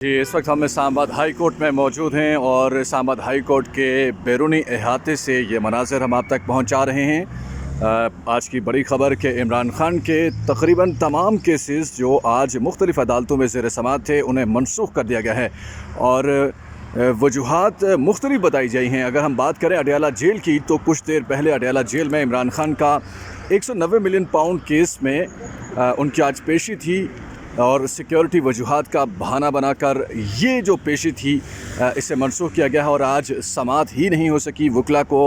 जी, इस वक्त हम इस्लामाबाद हाई कोर्ट में मौजूद हैं और इस्लामाबाद हाई कोर्ट के बैरूनी अहाते से ये मनाज़र हम आप तक पहुंचा रहे हैं। आज की बड़ी ख़बर कि इमरान ख़ान के तकरीबन तमाम केसेस जो आज मुख्तलिफ़ अदालतों में ज़ेर समाअत थे उन्हें मनसूख कर दिया गया है और वजूहात मुख्तलिफ बताई गई हैं। अगर हम बात करें अडयाला जेल की, तो कुछ देर पहले अडयाला जेल में इमरान ख़ान का 190 मिलियन पाउंड केस में उनकी आज पेशी थी और सिक्योरिटी वजूहात का बहाना बनाकर ये जो पेशी थी इसे मनसूख किया गया है और आज समाअत ही नहीं हो सकी। वकला को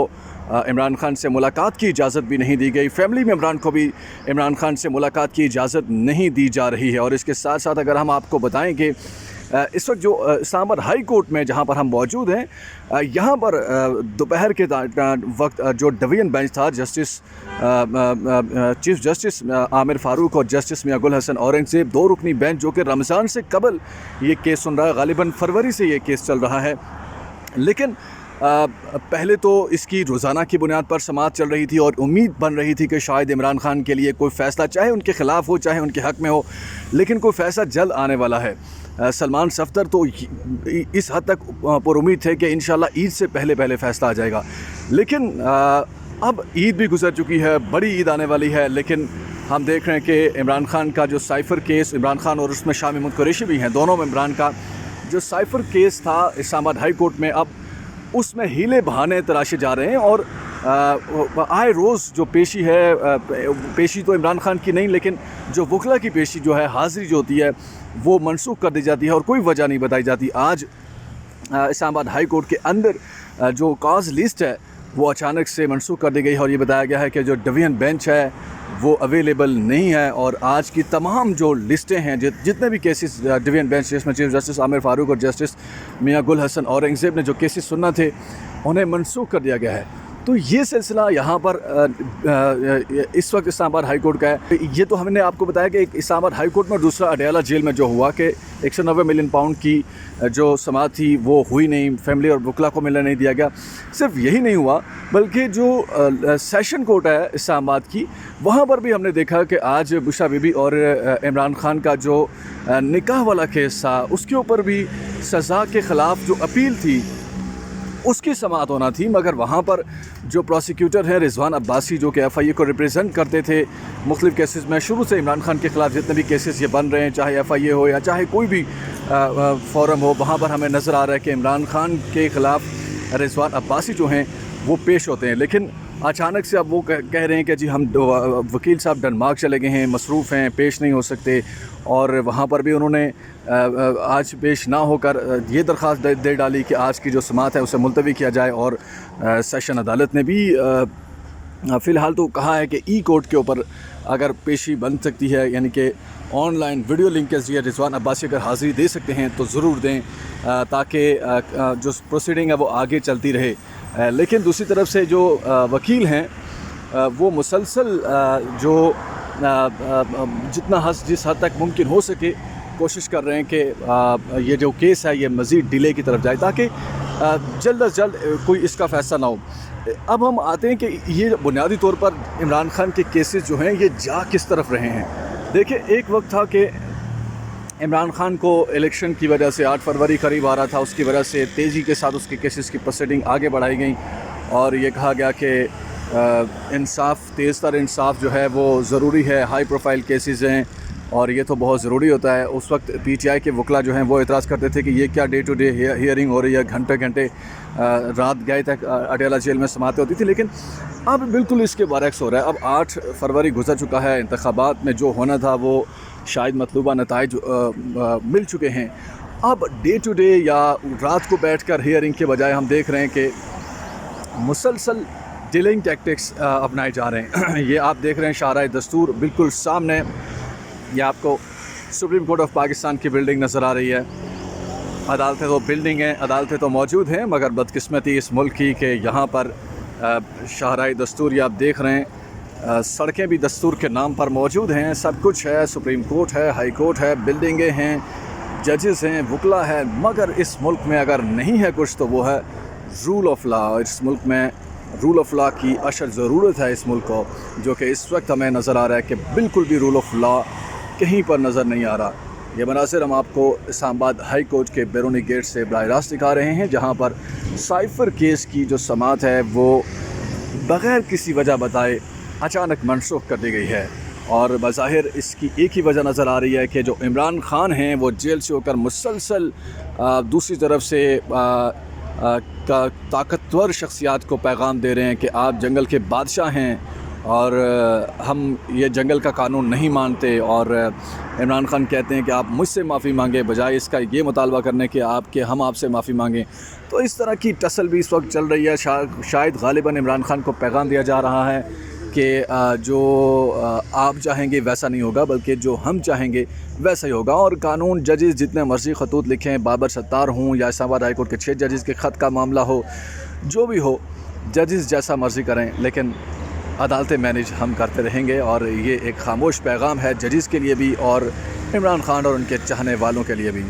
इमरान ख़ान से मुलाकात की इजाज़त भी नहीं दी गई। फैमिली मेम्बरान को भी इमरान ख़ान से मुलाकात की इजाज़त नहीं दी जा रही है। और इसके साथ साथ अगर हम आपको बताएं कि इस वक्त जो इस्लामाबाद हाई कोर्ट में जहां पर हम मौजूद हैं, यहां पर दोपहर के वक्त जो डिवीज़न बेंच था, चीफ जस्टिस आमिर फ़ारूक और जस्टिस मियां गुल हसन औरंगज़ेब, दो रुकनी बेंच जो कि रमज़ान से कबल ये केस सुन रहा है, ग़ालिबन फरवरी से ये केस चल रहा है। लेकिन पहले तो इसकी रोज़ाना की बुनियाद पर समाअत चल रही थी और उम्मीद बन रही थी कि शायद इमरान ख़ान के लिए कोई फ़ैसला, चाहे उनके ख़िलाफ़ हो चाहे उनके हक़ में हो, लेकिन कोई फ़ैसला जल्द आने वाला है। सलमान सफ़दर तो इस हद तक पर उम्मीद थे कि इंशाल्लाह ईद से पहले फ़ैसला आ जाएगा। लेकिन अब ईद भी गुजर चुकी है, बड़ी ईद आने वाली है, लेकिन हम देख रहे हैं कि इमरान ख़ान का जो साइफ़र केस, इमरान ख़ान और उसमें शाह महमूद कुरैशी भी हैं, दोनों में इमरान का जो साइफ़र केस था इस्लामाबाद हाई कोर्ट में, अब उसमें हीले बहाने तराशे जा रहे हैं और आए रोज़ जो पेशी है, पेशी तो इमरान ख़ान की नहीं, लेकिन जो वकला की पेशी जो है, हाज़िरी जो होती है, वो मनसूख कर दी जाती है और कोई वजह नहीं बताई जाती। आज इस्लामाबाद हाई कोर्ट के अंदर जो कॉज लिस्ट है वो अचानक से मनसूख कर दी गई है और ये बताया गया है कि जो डिवीज़न बेंच है वो अवेलेबल नहीं है और आज की तमाम जो लिस्टें हैं, जितने भी केसेस डिवीज़न बेंच, जिसमें चीफ जस्टिस आमिर फ़ारूक और जस्टिस मियां गुल हसन औरंगज़ेब ने जो केसेस सुनना थे, उन्हें मनसूख कर दिया गया है। तो ये सिलसिला यहाँ पर इस वक्त इस्लामाबाद हाई कोर्ट का है। ये तो हमने आपको बताया कि एक इस्लामाबाद हाई कोर्ट में, दूसरा अडयाला जेल में जो हुआ कि 190 मिलियन पाउंड की जो समाअत थी वो हुई नहीं, फैमिली और वकला को मिलने नहीं दिया गया। सिर्फ यही नहीं हुआ, बल्कि जो सेशन कोर्ट है इस्लामाबाद की, वहाँ पर भी हमने देखा कि आज बुशरा बीबी और इमरान ख़ान का जो निकाह वाला केस था, उसके ऊपर भी सज़ा के ख़िलाफ़ जो अपील थी उसकी समाअत होना थी, मगर वहाँ पर जो प्रोसिक्यूटर हैं रिजवान अब्बासी, जो कि FIA को रिप्रेजेंट करते थे मुख्तलिफ़ केसेस में, शुरू से इमरान ख़ान के ख़िलाफ़ जितने भी केसेस ये बन रहे हैं, चाहे FIA हो या चाहे कोई भी फोरम हो, वहाँ पर हमें नज़र आ रहा है कि इमरान ख़ान के ख़िलाफ़ रिजवान अब्बासी जो हैं वो पेश होते हैं। लेकिन अचानक से अब वो कह रहे हैं कि जी हम वकील साहब डेनमार्क चले गए हैं, मसरूफ़ हैं, पेश नहीं हो सकते। और वहाँ पर भी उन्होंने आज पेश ना होकर ये दरख्वास्त दे डाली कि आज की जो समाअत है उसे मुलतवी किया जाए और सेशन अदालत ने भी फ़िलहाल तो कहा है कि ई कोर्ट के ऊपर अगर पेशी बन सकती है, यानी कि ऑनलाइन वीडियो लिंक के ज़रिए रिजवान अब्बासी अगर हाज़िरी दे सकते हैं तो ज़रूर दें, ताकि जो प्रोसीडिंग है वो आगे चलती रहे। लेकिन दूसरी तरफ से जो वकील हैं वो मुसलसल जो जिस हद तक मुमकिन हो सके कोशिश कर रहे हैं कि ये जो केस है ये मज़ीद डिले की तरफ जाए, ताकि जल्द अज जल्द कोई इसका फ़ैसला ना हो। अब हम आते हैं कि ये बुनियादी तौर पर इमरान ख़ान के केसेस जो हैं ये जा किस तरफ रहे हैं। देखिए, एक वक्त था कि इमरान ख़ान को इलेक्शन की वजह से 8 फरवरी करीब आ रहा था, उसकी वजह से तेज़ी के साथ उसके केसेस की प्रोसीडिंग आगे बढ़ाई गई और ये कहा गया कि इंसाफ, तेज़ तर इंसाफ जो है वो ज़रूरी है, हाई प्रोफाइल केसेस हैं और ये तो बहुत ज़रूरी होता है। उस वक्त PTI के वकला जो हैं वो एतराज़ करते थे कि ये क्या डे टू डे हियरिंग हो रही है, घंटे घंटे रात गए तक अडयाला जेल में समाअतें होती थी। लेकिन अब बिल्कुल इसके बरक्स हो रहा है। अब 8 फरवरी गुजर चुका है, इंतखाबात में जो होना था वो शायद मतलूबा नताइज मिल चुके हैं। अब डे टू डे या रात को बैठकर हियरिंग के बजाय हम देख रहे हैं कि मुसलसल डिलेइंग टैक्टिक्स अपनाए जा रहे हैं। ये आप देख रहे हैं शाहराह दस्तूर बिल्कुल सामने, ये आपको सुप्रीम कोर्ट ऑफ पाकिस्तान की बिल्डिंग नज़र आ रही है। अदालतें तो बिल्डिंग हैं, अदालतें तो मौजूद हैं, मगर बदकिस्मती इस मुल्क की कि यहाँ पर शाहराह दस्तूर ये आप देख रहे हैं, सड़कें भी दस्तूर के नाम पर मौजूद हैं, सब कुछ है, सुप्रीम कोर्ट है, हाई कोर्ट है, बिल्डिंगें हैं, जजेस हैं, वकला है, मगर इस मुल्क में अगर नहीं है कुछ तो वो है रूल ऑफ लॉ। इस मुल्क में रूल ऑफ लॉ की अशद ज़रूरत है इस मुल्क को, जो कि इस वक्त हमें नज़र आ रहा है कि बिल्कुल भी रूल ऑफ लॉ कहीं पर नज़र नहीं आ रहा। یہ مناظر ہم آپ کو اسلام آباد ہائی کورٹ کے بیرونی گیٹ سے براہ راست دکھا رہے ہیں، جہاں پر سائفر کیس کی جو سماعت ہے وہ بغیر کسی وجہ بتائے اچانک منسوخ کر دی گئی ہے، اور بظاہر اس کی ایک ہی وجہ نظر آ رہی ہے کہ جو عمران خان ہیں وہ جیل سے ہو کر مسلسل دوسری طرف سے طاقتور شخصیات کو پیغام دے رہے ہیں کہ آپ جنگل کے بادشاہ ہیں اور ہم یہ جنگل کا قانون نہیں مانتے، اور عمران خان کہتے ہیں کہ آپ مجھ سے معافی مانگیں بجائے اس کا یہ مطالبہ کرنے کہ ہم آپ سے معافی مانگیں۔ تو اس طرح کی ٹسل بھی اس وقت چل رہی ہے۔ شاید غالباً عمران خان کو پیغام دیا جا رہا ہے کہ جو آپ چاہیں گے ویسا نہیں ہوگا، بلکہ جو ہم چاہیں گے ویسا ہی ہوگا، اور قانون ججز جتنے مرضی خطوط لکھیں، بابر ستار ہوں یا اسلام آباد ہائی کورٹ کے 6 ججز کے خط کا معاملہ ہو، جو بھی ہو، ججز جیسا مرضی کریں، لیکن عدالتیں مینیج ہم کرتے رہیں گے۔ اور یہ ایک خاموش پیغام ہے ججز کے لیے بھی اور عمران خان اور ان کے چاہنے والوں کے لیے بھی۔